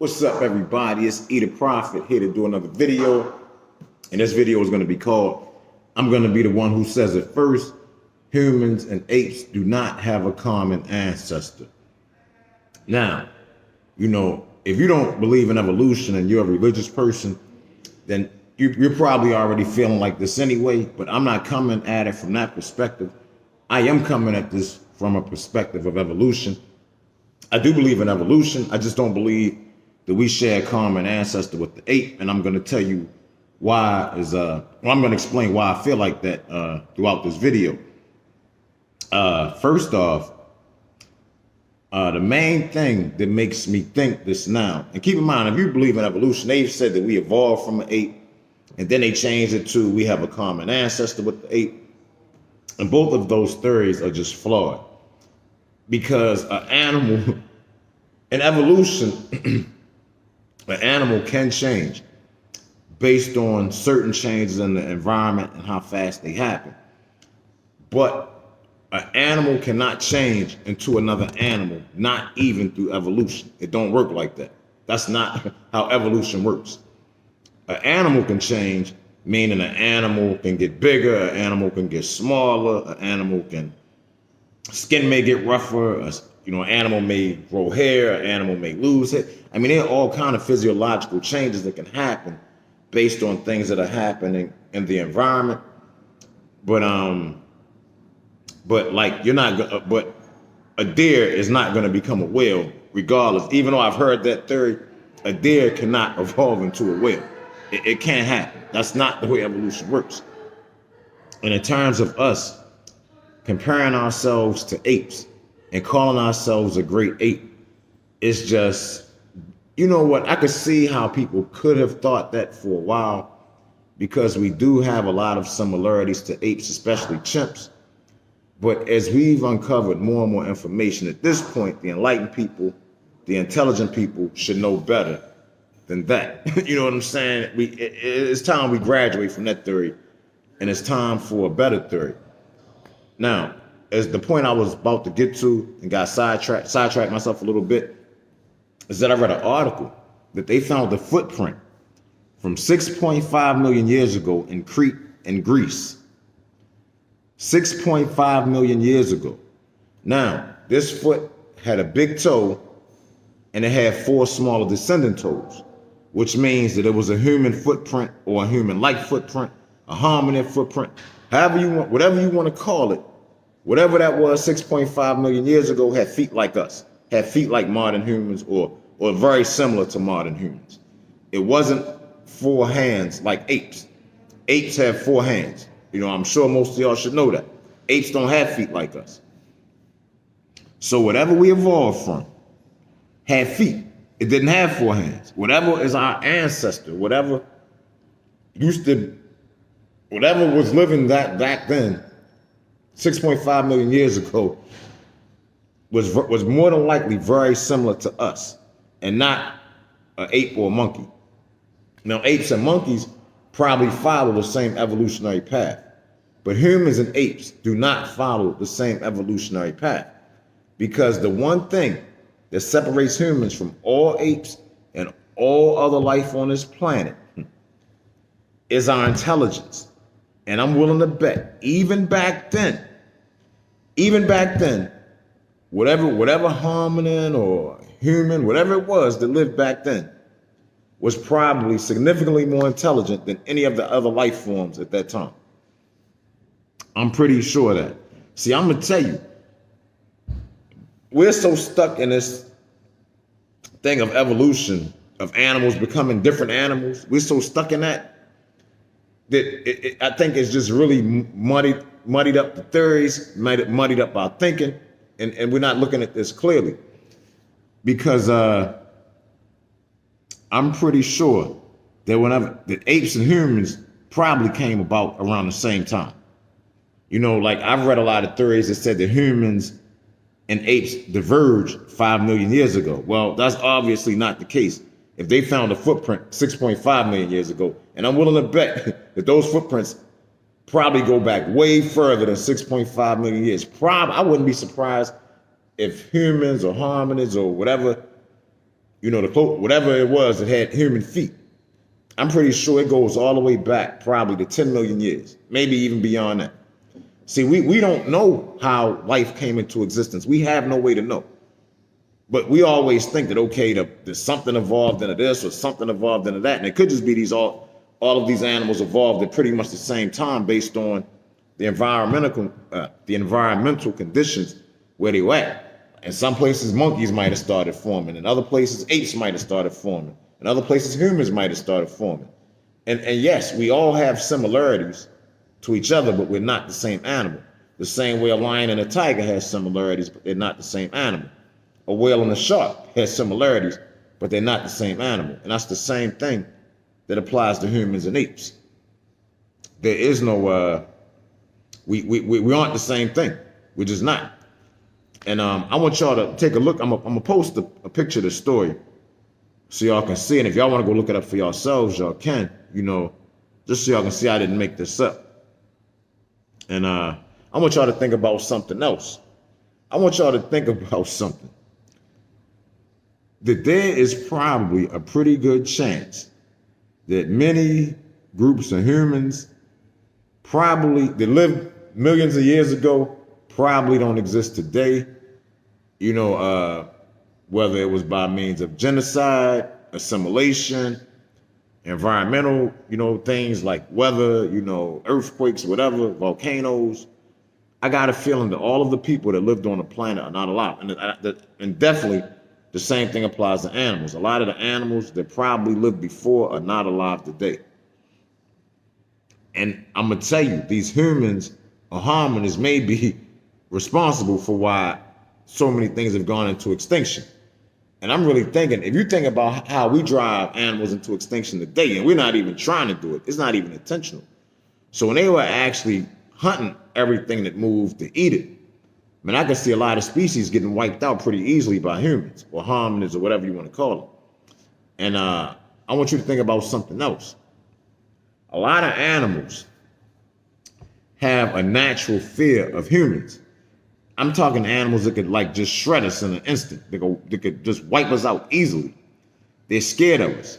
What's up, everybody? It's E the Prophet here to do another video. And this video is going to be called, I'm going to be the one who says it first. Humans and apes do not have a common ancestor. Now, if you don't believe in evolution and you're a religious person, then you're probably already feeling like this anyway, but I'm not coming at it from that perspective. I am coming at this from a perspective of evolution. I do believe in evolution. I just don't believe that we share a common ancestor with the ape. And I'm going to tell you why I'm going to explain why I feel like that throughout this video. First off, the main thing that makes me think this now, and keep in mind, if you believe in evolution, they've said that we evolved from an ape, and then they changed it to we have a common ancestor with the ape. And both of those theories are just flawed. Because an animal, in evolution, an animal can change based on certain changes in the environment and how fast they happen. But an animal cannot change into another animal, not even through evolution. It don't work like that. That's not how evolution works. An animal can change, meaning an animal can get bigger, an animal can get smaller, skin may get rougher, an animal may grow hair, an animal may lose it. I mean, there are all kind of physiological changes that can happen based on things that are happening in the environment. But a deer is not going to become a whale regardless. Even though I've heard that theory, a deer cannot evolve into a whale. It can't happen. That's not the way evolution works. And in terms of us comparing ourselves to apes and calling ourselves a great ape, it's just, you know what? I could see how people could have thought that for a while, because we do have a lot of similarities to apes, especially chimps. But as we've uncovered more and more information at this point, the enlightened people, the intelligent people should know better than that. You know what I'm saying? It's time we graduate from that theory, and it's time for a better theory. Now, as the point I was about to get to and got sidetracked myself a little bit, is that I read an article that they found the footprint from 6.5 million years ago in Crete and Greece. 6.5 million years ago. Now, this foot had a big toe and it had 4 smaller descending toes, which means that it was a human footprint or a human-like footprint, a hominid footprint, however you want, whatever you want to call it. Whatever that was 6.5 million years ago had feet like us, had feet like modern humans or very similar to modern humans. It wasn't 4 hands like apes. Apes have 4 hands. I'm sure most of y'all should know that. Apes don't have feet like us. So whatever we evolved from had feet. It didn't have 4 hands. Whatever is our ancestor, whatever was living that back then, 6.5 million years ago, was more than likely very similar to us and not an ape or a monkey. Now, apes and monkeys probably follow the same evolutionary path, but humans and apes do not follow the same evolutionary path, because the one thing that separates humans from all apes and all other life on this planet is our intelligence. And I'm willing to bet, even back then, whatever hominin or human, whatever it was that lived back then, was probably significantly more intelligent than any of the other life forms at that time. I'm pretty sure of that. See, I'm going to tell you, we're so stuck in this thing of evolution, of animals becoming different animals. We're so stuck in that I think it's just really muddied up the theories, muddied up our thinking, and we're not looking at this clearly. Because I'm pretty sure that apes and humans probably came about around the same time. Like I've read a lot of theories that said that humans and apes diverged 5 million years ago. Well, that's obviously not the case. If they found a footprint 6.5 million years ago, and I'm willing to bet that those footprints probably go back way further than 6.5 million years. I wouldn't be surprised if humans or hominids or whatever whatever it was that had human feet. I'm pretty sure it goes all the way back probably to 10 million years, maybe even beyond that. See, we don't know how life came into existence. We have no way to know. But we always think that, okay, there's something evolved into this or something evolved into that. And it could just be all of these animals evolved at pretty much the same time based on the environmental conditions where they were at. In some places, monkeys might have started forming. In other places, apes might have started forming. In other places, humans might have started forming. And yes, we all have similarities to each other, but we're not the same animal. The same way a lion and a tiger has similarities, but they're not the same animal. A whale and a shark has similarities, but they're not the same animal. And that's the same thing that applies to humans and apes. There is no, we aren't the same thing. We're just not. And I want y'all to take a look. I'm gonna post a picture of the story so y'all can see. And if y'all want to go look it up for yourselves, y'all can, just so y'all can see I didn't make this up. And I want y'all to think about something else. I want y'all to think about something. That there is probably a pretty good chance that many groups of humans that lived millions of years ago probably don't exist today. Whether it was by means of genocide, assimilation, environmental, things like weather, earthquakes, whatever, volcanoes. I got a feeling that all of the people that lived on the planet are not alive. And definitely the same thing applies to animals. A lot of the animals that probably lived before are not alive today. And I'm going to tell you, these humans or hominids may be responsible for why so many things have gone into extinction. And I'm really thinking, if you think about how we drive animals into extinction today, and we're not even trying to do it, it's not even intentional. So when they were actually hunting everything that moved to eat it, I can see a lot of species getting wiped out pretty easily by humans or hominids or whatever you want to call them. And I want you to think about something else. A lot of animals have a natural fear of humans. I'm talking animals that could just shred us in an instant. They could just wipe us out easily. They're scared of us.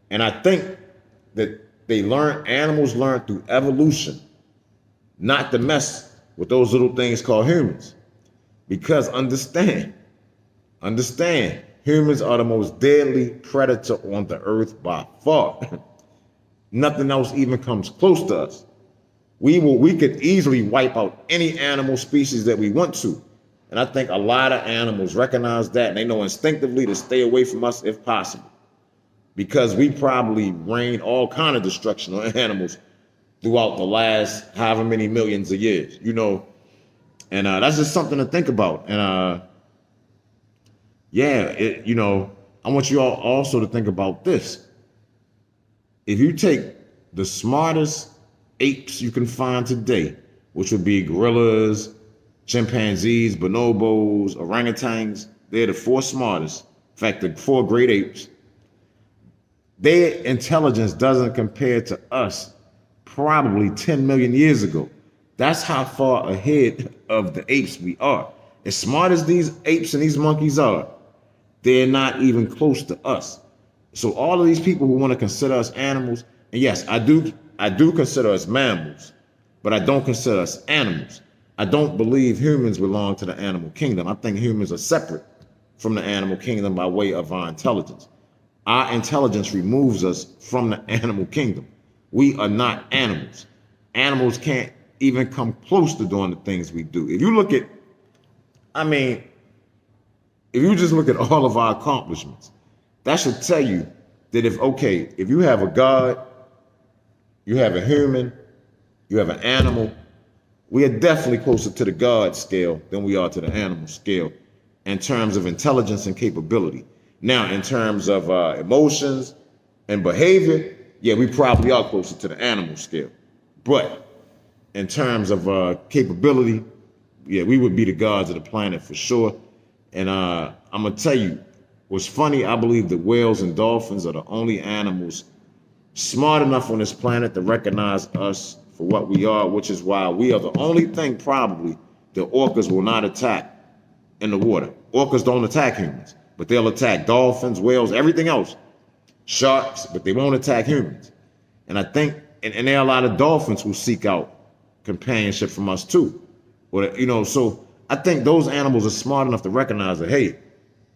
And I think that animals learn through evolution not to mess with those little things called humans. Because understand, humans are the most deadly predator on the earth by far. Nothing else even comes close to us. We could easily wipe out any animal species that we want to. And I think a lot of animals recognize that, and they know instinctively to stay away from us if possible. Because we probably rain all kind of destruction on animals throughout the last however many millions of years, And that's just something to think about. And I want you all also to think about this. If you take the smartest apes you can find today, which would be gorillas, chimpanzees, bonobos, orangutans, they're the 4 smartest. In fact, the 4 great apes. Their intelligence doesn't compare to us probably 10 million years ago. That's how far ahead of the apes we are. As smart as these apes and these monkeys are, they're not even close to us. So all of these people who want to consider us animals, and yes, I do consider us mammals, but I don't consider us animals. I don't believe humans belong to the animal kingdom. I think humans are separate from the animal kingdom by way of our intelligence. Our intelligence removes us from the animal kingdom. We are not animals. Animals can't even come close to doing the things we do. If you just look at all of our accomplishments, that should tell you that if you have a God, you have a human, you have an animal, we are definitely closer to the God scale than we are to the animal scale in terms of intelligence and capability. Now, in terms of emotions and behavior, yeah, we probably are closer to the animal scale. But in terms of capability, yeah, we would be the gods of the planet for sure. And I'm going to tell you, what's funny, I believe that whales and dolphins are the only animals smart enough on this planet to recognize us for what we are, which is why we are the only thing probably that orcas will not attack in the water. Orcas don't attack humans. but they'll attack dolphins, whales, everything else, sharks, but they won't attack humans. And I think, and there are a lot of dolphins who seek out companionship from us too. Or, you know, so I think those animals are smart enough to recognize that, hey,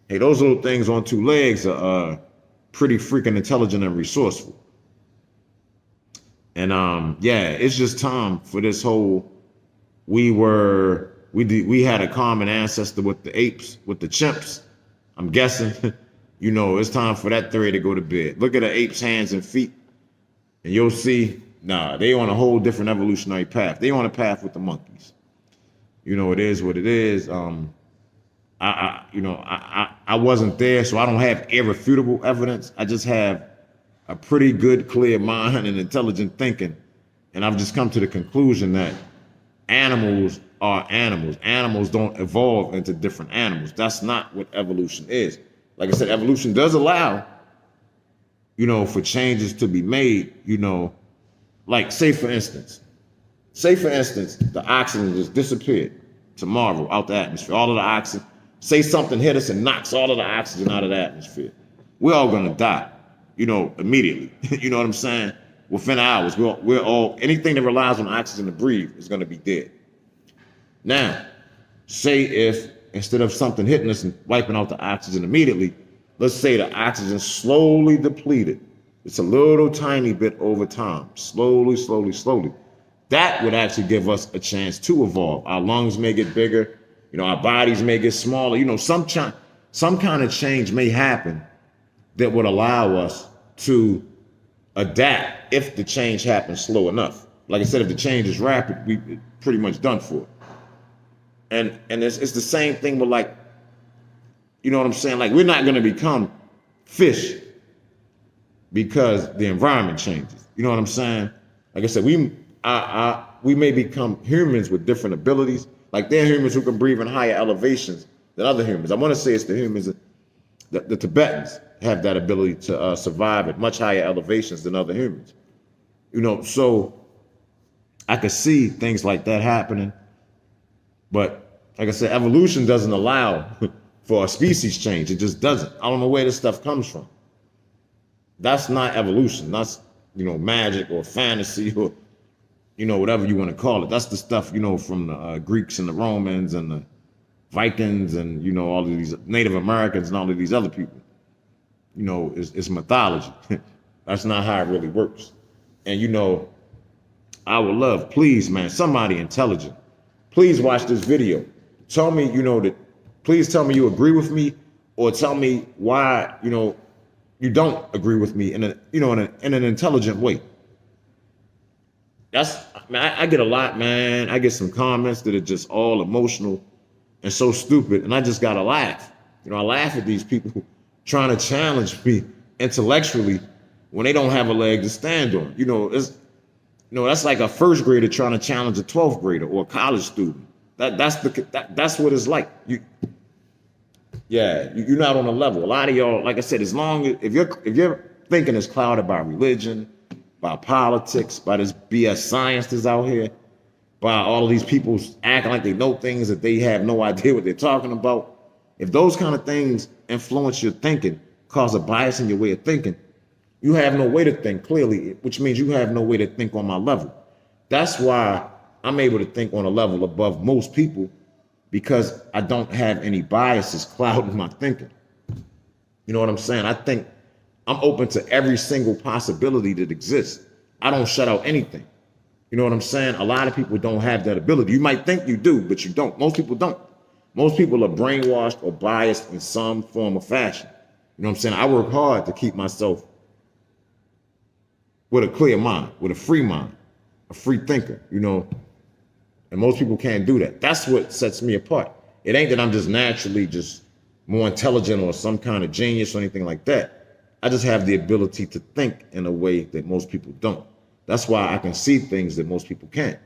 those little things on two legs are pretty freaking intelligent and resourceful. And yeah, it's just time for this whole, we had a common ancestor with the apes, with the chimps. I'm guessing, you know, it's time for that theory to go to bed. Look at the ape's hands and feet, and you'll see, nah, they on a whole different evolutionary path. They on a path with the monkeys. You know, it is what it is. I wasn't there, so I don't have irrefutable evidence. I just have a pretty good, clear mind and intelligent thinking. And I've just come to the conclusion that animals are animals. Animals don't evolve into different animals. That's not what evolution is. Like I said, evolution does allow, you know, for changes to be made, you know, like say for instance, the oxygen just disappeared tomorrow out the atmosphere, all of the oxygen. Say something hit us and knocks all of the oxygen out of the atmosphere. We're all gonna die, you know, immediately. You know what I'm saying? Within hours, we're all, anything that relies on oxygen to breathe is gonna be dead. Now, say if instead of something hitting us and wiping out the oxygen immediately, let's say the oxygen slowly depleted. It's a little tiny bit over time, slowly. That would actually give us a chance to evolve. Our lungs may get bigger, you know, our bodies may get smaller. You know, some kind of change may happen that would allow us to adapt if the change happens slow enough. Like I said, if the change is rapid, we're pretty much done for it. And it's the same thing with, like, you know what I'm saying? Like, we're not going to become fish because the environment changes. You know what I'm saying? Like I said, we may become humans with different abilities. Like, there are humans who can breathe in higher elevations than other humans. I want to say it's the humans, the Tibetans have that ability to survive at much higher elevations than other humans. You know, so I could see things like that happening. But like I said, evolution doesn't allow for a species change. It just doesn't. I don't know where this stuff comes from. That's not evolution. That's, you know, magic or fantasy or, you know, whatever you want to call it. That's the stuff, you know, from the Greeks and the Romans and the Vikings and, you know, all of these Native Americans and all of these other people. You know, it's mythology. That's not how it really works. And, you know, I would love, please, man, somebody intelligent, please watch this video. Tell me, you know, please tell me you agree with me, or tell me why, you know, you don't agree with me in an intelligent way. That's, man, I get a lot, man. I get some comments that are just all emotional and so stupid, and I just gotta laugh. You know, I laugh at these people trying to challenge me intellectually when they don't have a leg to stand on. You know, that's like a first grader trying to challenge a 12th grader or a college student. That's what it's like. You're not on a level. A lot of y'all, like I said, as long as if your thinking is clouded by religion, by politics, by this BS science that's out here, by all of these people acting like they know things that they have no idea what they're talking about. If those kind of things influence your thinking, cause a bias in your way of thinking, you have no way to think clearly, which means you have no way to think on my level. That's why I'm able to think on a level above most people, because I don't have any biases clouding my thinking. You know what I'm saying? I think I'm open to every single possibility that exists. I don't shut out anything. You know what I'm saying? A lot of people don't have that ability. You might think you do, but you don't. Most people don't. Most people are brainwashed or biased in some form or fashion. You know what I'm saying? I work hard to keep myself with a clear mind, with a free mind, a free thinker, you know, and most people can't do that. That's what sets me apart. It ain't that I'm just naturally just more intelligent or some kind of genius or anything like that. I just have the ability to think in a way that most people don't. That's why I can see things that most people can't,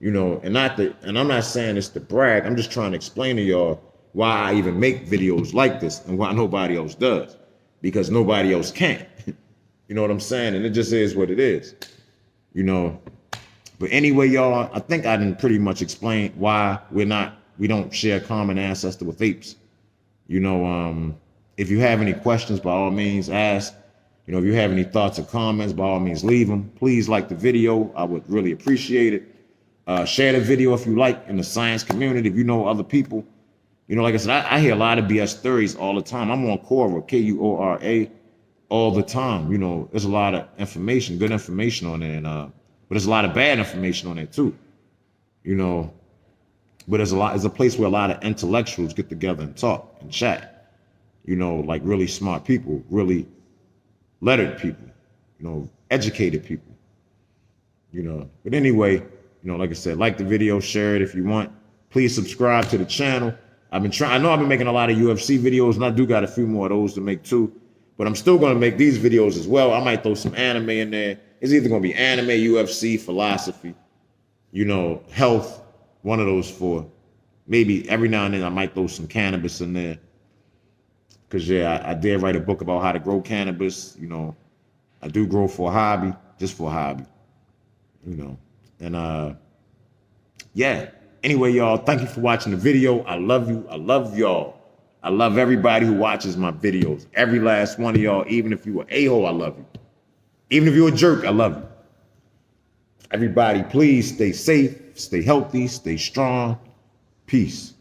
you know, and I'm not saying this to brag. I'm just trying to explain to y'all why I even make videos like this and why nobody else does, because nobody else can. You know what I'm saying? And it just is what it is, you know. But anyway, y'all, I think I didn't pretty much explain why we don't share a common ancestor with apes. You know, If you have any questions, by all means, ask. You know, if you have any thoughts or comments, by all means, leave them. Please like the video. I would really appreciate it. Share the video if you like in the science community. If you know other people, you know, like I said, I hear a lot of BS theories all the time. I'm on Quora, Quora, all the time. You know, there's a lot of information, good information on there, but there's a lot of bad information on there too. You know, but there's a place where a lot of intellectuals get together and talk and chat. You know, like really smart people, really lettered people, you know, educated people, you know. But anyway, you know, like I said, like the video, share it if you want. Please subscribe to the channel. I know I've been making a lot of UFC videos, and I do got a few more of those to make too. But I'm still going to make these videos as well. I might throw some anime in there. It's either going to be anime, UFC, philosophy, you know, health, one of those four. Maybe every now and then I might throw some cannabis in there. Because, yeah, I did write a book about how to grow cannabis. You know, I do grow for a hobby, just for a hobby, you know. And, yeah. Anyway, y'all, thank you for watching the video. I love you. I love y'all. I love everybody who watches my videos. Every last one of y'all, even if you were a-hole, I love you. Even if you're a jerk, I love you. Everybody, please stay safe, stay healthy, stay strong. Peace.